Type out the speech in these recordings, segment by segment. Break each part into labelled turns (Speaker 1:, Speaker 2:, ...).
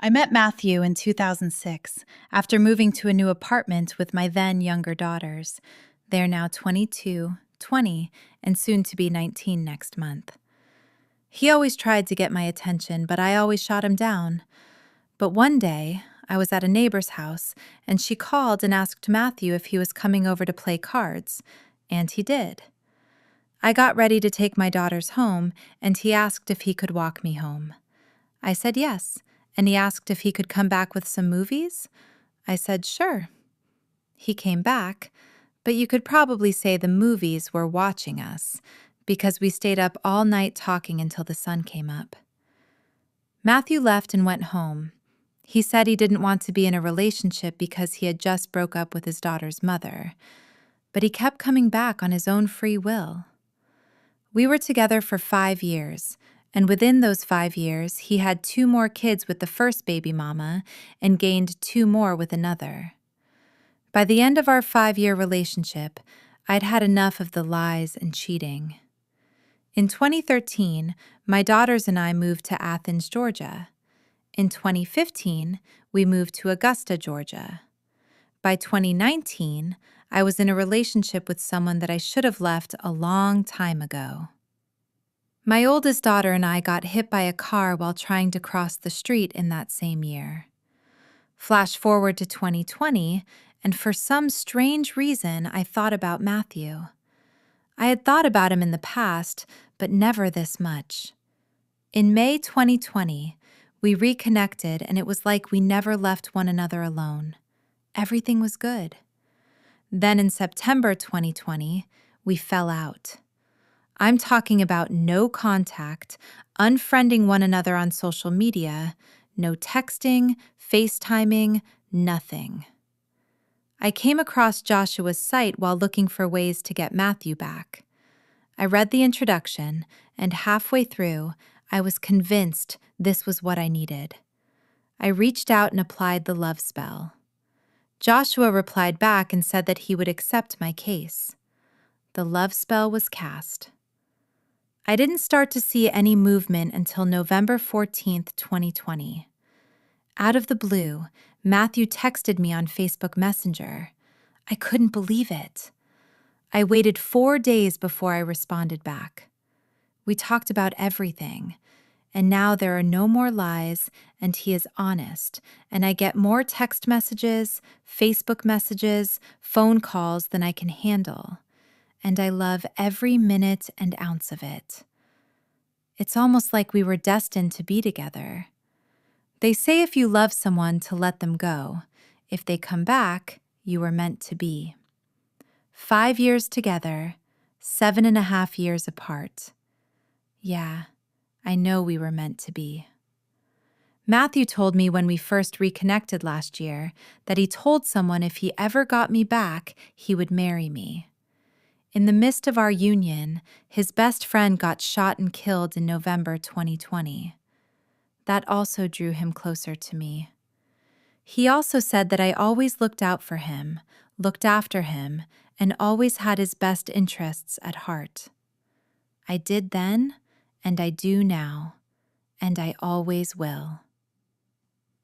Speaker 1: I met Matthew in 2006 after moving to a new apartment with my then younger daughters. They're now 22, 20, and soon to be 19 next month. He always tried to get my attention, but I always shot him down. But one day, I was at a neighbor's house, and she called and asked Matthew if he was coming over to play cards, and he did. I got ready to take my daughters home, and he asked if he could walk me home. I said yes, and he asked if he could come back with some movies. I said sure. He came back, but you could probably say the movies were watching us, because we stayed up all night talking until the sun came up. Matthew left and went home. He said he didn't want to be in a relationship because he had just broke up with his daughter's mother, but he kept coming back on his own free will. We were together for 5 years, and within those 5 years, he had 2 more kids with the first baby mama and gained 2 more with another. By the end of our 5-year relationship, I'd had enough of the lies and cheating. In 2013, my daughters and I moved to Athens, Georgia. In 2015, we moved to Augusta, Georgia. By 2019, I was in a relationship with someone that I should have left a long time ago. My oldest daughter and I got hit by a car while trying to cross the street in that same year. Flash forward to 2020, and for some strange reason, I thought about Matthew. I had thought about him in the past, but never this much. In May 2020, we reconnected, and it was like we never left one another alone. Everything was good. Then in September 2020, we fell out. I'm talking about no contact, unfriending one another on social media, no texting, FaceTiming, nothing. I came across Joshua's site while looking for ways to get Matthew back. I read the introduction, and halfway through, I was convinced this was what I needed. I reached out and applied the love spell. Joshua replied back and said that he would accept my case. The love spell was cast. I didn't start to see any movement until November 14th, 2020. Out of the blue, Matthew texted me on Facebook Messenger. I couldn't believe it. I waited 4 days before I responded back. We talked about everything, and now there are no more lies, and he is honest, and I get more text messages, Facebook messages, phone calls than I can handle, and I love every minute and ounce of it. It's almost like we were destined to be together. They say if you love someone to let them go. If they come back, you were meant to be. 5 years together, 7.5 years apart. Yeah, I know we were meant to be. Matthew told me when we first reconnected last year that he told someone if he ever got me back, he would marry me. In the midst of our union, his best friend got shot and killed in November 2020. That also drew him closer to me. He also said that I always looked out for him, looked after him, and always had his best interests at heart. I did then, and I do now, and I always will.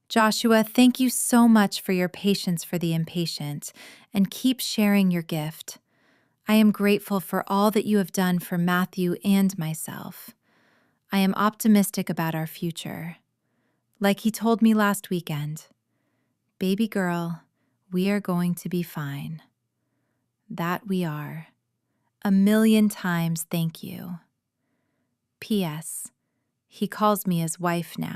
Speaker 1: Joshua, thank you so much for your patience for the impatient, and keep sharing your gift. I am grateful for all that you have done for Matthew and myself. I am optimistic about our future. Like he told me last weekend, baby girl, we are going to be fine. That we are. 1,000,000 times thank you. P.S. He calls me his wife now.